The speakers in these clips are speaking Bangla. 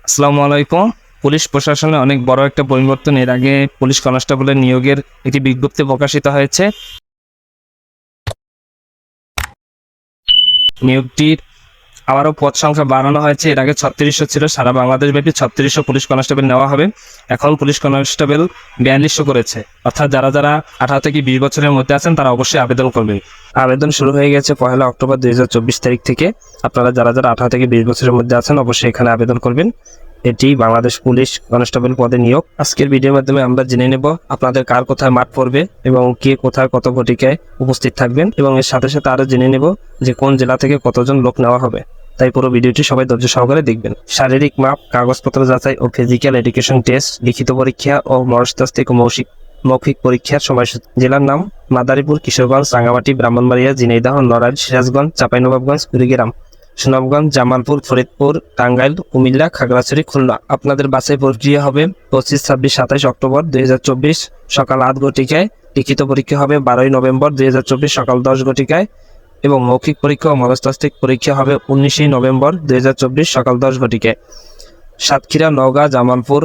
আসসালামু আলাইকুম। পুলিশ প্রশাসনে অনেক বড় একটা পরিবর্তন। এর আগে পুলিশ কনস্টেবলের নিয়োগের একটি বিজ্ঞপ্তি প্রকাশিত হয়েছে। নিয়োগটির আবারও পদ সংখ্যা বাড়ানো হয়েছে। এর আগে 3600 ছিল, সারা বাংলাদেশ ব্যাপী 3600 পুলিশ কনস্টেবল নেওয়া হবে। এখন পুলিশ কনস্টেবল 4200 করেছে। অর্থাৎ যারা যারা 18 থেকে 20 বছরের মধ্যে আছেন তারা অবশ্যই আবেদন করবেন। আবেদন শুরু হয়ে গেছে 1 অক্টোবর 2024 তারিখ থেকে। আপনারা যারা যারা 18 থেকে 20 বছরের মধ্যে আছেন অবশ্যই এখানে আবেদন করবেন। এটি বাংলাদেশ পুলিশ কনস্টেবল পদে নিয়োগ। আজকের ভিডিওর মাধ্যমে আমরা জেনে নেব আপনাদের কার কোথায় মাঠ পড়বে এবং কে কোথায় কত ঘটিকায় উপস্থিত থাকবেন, এবং এর সাথে সাথে আরো জেনে নেব যে কোন জেলা থেকে কতজন লোক নেওয়া হবে। তাই পুরো ভিডিওটি সবাই ধৈর্য সহকারে দেখবেন। শারীরিক মাপ, কাগজপত্র যাচাই ও ফিজিক্যাল এডুকেশন টেস্ট, লিখিত পরীক্ষা ও মনস্তাত্ত্বিক ও মৌখিক পরীক্ষার সময়সূচি। জেলার নাম: মাদারীপুর, কিশোরগঞ্জ, রাঙ্গামাটি, ব্রাহ্মণবাড়িয়া, ঝিনাইদহ, নড়াইল, সিরাজগঞ্জ, চাঁপাইনবাবগঞ্জ, কুড়িগ্রাম, সুনামগঞ্জ, জামালপুর, ফরিদপুর, টাঙ্গাইল, কুমিল্লা, খাগড়াছড়ি, খুলনা। আপনাদের বাছাই প্রক্রিয়া হবে 25, 26, 27 অক্টোবর 2024 সকাল 8 ঘটিকায়। লিখিত পরীক্ষা হবে 12 নভেম্বর 2024 সকাল 10 ঘটিকায় এবং মৌখিক পরীক্ষা ও মনস্তাত্ত্বিক পরীক্ষা হবে 19 নভেম্বর 2024 সকাল 10 ঘটিকায়। সাতক্ষীরা, নওগাঁ, জামালপুর,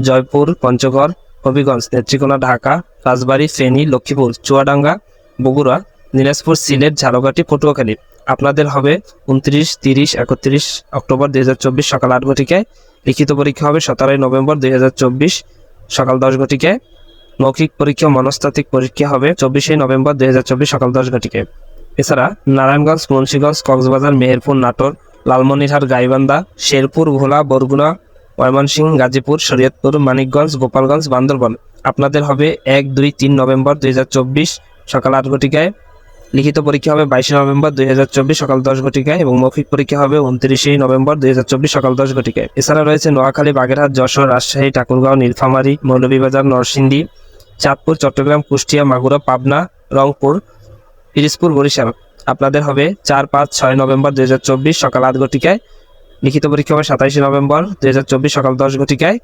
জয়পুর, পঞ্চগড়, হবিগঞ্জ, নেত্রীকোনা, ঢাকা, রাজবাড়ী, ফেনী, লক্ষ্মীপুর, চুয়াডাঙ্গা, বগুড়া, দিনাজপুর, সিলেট, ঝালকাঠি, পটুয়াখালী। আপনাদের হবে 29, 30, 31 অক্টোবর 2024 সকাল 8 ঘটিকায়। লিখিত পরীক্ষা হবে 17 নভেম্বর 2024 সকাল 10 ঘটিকায়। মৌখিক পরীক্ষা মনস্তাত্ত্বিক পরীক্ষা হবে 24 নভেম্বর 2024 সকাল 10 ঘটিকায়। এছাড়া নারায়ণগঞ্জ, মুন্সিগঞ্জ, কক্সবাজার, মেহেরপুর, নাটোর, লালমনিরহাট, গাইবান্ধা, শেরপুর, ভোলা, বরগুনা, ময়মনসিংহ, গাজীপুর, শরীয়তপুর, মানিকগঞ্জ, গোপালগঞ্জ, বান্দরবান। আপনাদের হবে 1, 2, 3 নভেম্বর 2024 সকাল 8 ঘটিকায়। লিখিত পরীক্ষা হবে 22 নভেম্বর 2024 সকাল 10 ঘটিকায় এবং মৌখিক পরীক্ষা হবে 29 নভেম্বর 2024 সকাল 10 ঘটিকায়। এছাড়া রয়েছে নোয়াখালী, বাগেরহাট, যশোর, রাজশাহী, ঠাকুরগাঁও, নীলফামারী, মৌলভীবাজার, নরসিংদী, চাঁদপুর, চট্টগ্রাম, কুষ্টিয়া, মাগুরা, পাবনা, রংপুর, পিরোজপুর, বরিশাল। আপনাদের হবে 4, 5, 6 নভেম্বর 2024 সকাল 8 ঘটিকায়। লিখিত পরীক্ষা হবে 27 নভেম্বর 2024 সকাল 10 ঘটিকায়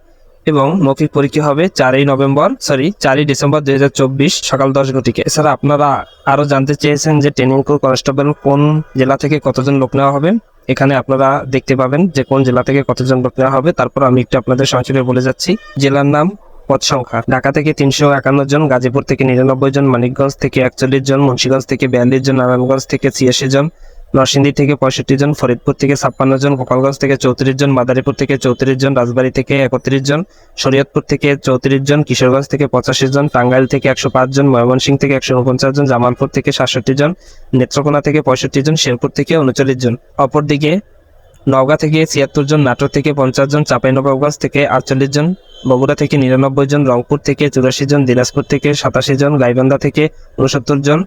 এবং মৌখিক পরীক্ষা হবে 4 ডিসেম্বর 2024 সকাল 10 ঘটিকায়। এছাড়া আপনারা আরো জানতে চেয়েছেন যে ট্রেনিং কনস্টেবল কোন জেলা থেকে কতজন লোক নেওয়া হবে। এখানে আপনারা দেখতে পাবেন যে কোন জেলা থেকে কতজন লোক নেওয়া হবে। তারপর আমি একটু আপনাদের সংক্ষেপে বলে যাচ্ছি। জেলার নাম, পদ সংখ্যা: ঢাকা থেকে 351 জন, গাজীপুর থেকে 99 জন, মানিকগঞ্জ থেকে 41 জন, মুন্সিগঞ্জ থেকে 42 জন, নারায়ণগঞ্জ থেকে 86 জন, নরসিংদী থেকে 65 জন, ফরিদপুর থেকে 56 জন, গোপালগঞ্জ থেকে 34 জন, মাদারীপুর থেকে 34 জন, রাজবাড়ী থেকে 31 জন, শরীয়তপুর থেকে 34 জন, কিশোরগঞ্জ থেকে 85 জন, টাঙ্গাইল থেকে 105 জন, ময়মনসিংহ থেকে 149 জন, জামালপুর থেকে 67 জন, নেত্রকোনা থেকে 65 জন, শেরপুর থেকে 39 জন। অপরদিকে নওগাঁ থেকে 76 জন, নাটোর থেকে 50 জন, চাঁপাইনবাবগঞ্জ থেকে 48 জন, বগুড়া থেকে 99 জন, রংপুর থেকে 84 জন, দিনাজপুর থেকে 87 জন, গাইবান্ধা থেকে 69 জন,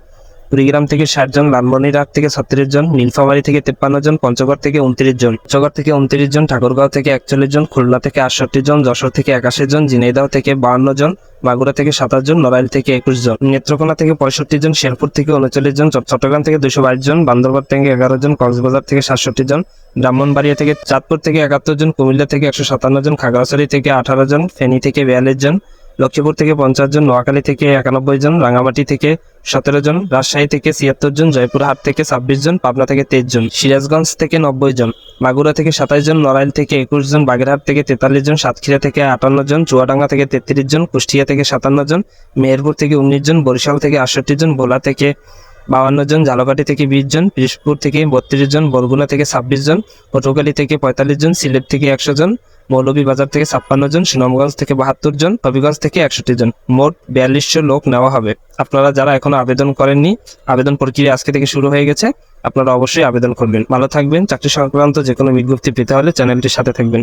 কুড়িগ্রাম থেকে 60 জন, লালমনিরহাট থেকে 36 জন, নীলফামারী থেকে 53 জন, পঞ্চগড় থেকে 29 জন, ঠাকুরগাঁও থেকে 41 জন, খুলনা থেকে 68 জন, যশোর থেকে 81 জন, ঝিনাইদহ থেকে 52 জন, মাগুরা থেকে 27 জন, নড়াইল থেকে 21 জন, নেত্রকোনা থেকে 65 জন, শেরপুর থেকে 39 জন, চট্টগ্রাম থেকে 222 জন, বান্দরবান থেকে 11 জন, কক্সবাজার থেকে 67 জন, ব্রাহ্মণবাড়িয়া থেকে, চাঁদপুর থেকে 71 জন, কুমিল্লা থেকে 157 জন, খাগড়াছড়ি থেকে 18 জন, ফেনী থেকে 42 জন, লক্ষ্মীপুর থেকে 50 জন, নোয়াখালী থেকে 91 জন, রাঙ্গামাটি থেকে 17 জন, রাজশাহী থেকে 76 জন, জয়পুরহাট থেকে 26 জন, পাবনা থেকে 23 জন, সিরাজগঞ্জ থেকে 90 জন, মাগুরা থেকে 27 জন, নড়াইল থেকে 21 জন, বাগেরহাট থেকে 43 জন, সাতক্ষীরা থেকে 58 জন, চুয়াডাঙ্গা থেকে 33 জন, কুষ্টিয়া থেকে 57 জন, মেহেরপুর থেকে 19 জন, বরিশাল থেকে 68 জন, ভোলা থেকে 52 জন, ঝালকাঠি থেকে 20 জন, পিরোজপুর থেকে 32 জন, বরগুনা থেকে 26 জন, পটুয়াখালী থেকে 45 জন, সিলেট থেকে 100 জন, মৌলভীবাজার থেকে 56 জন, সুনামগঞ্জ থেকে 72 জন, হবিগঞ্জ থেকে 61 জন। মোট 4200 লোক নেওয়া হবে। আপনারা যারা এখনো আবেদন করেননি, আবেদন প্রক্রিয়া আজকে থেকে শুরু হয়ে গেছে। আপনারা অবশ্যই আবেদন করবেন। ভালো থাকবেন। চাকরি সংক্রান্ত যে কোনো বিজ্ঞপ্তি পেতে হলে চ্যানেলটির সাথে থাকবেন।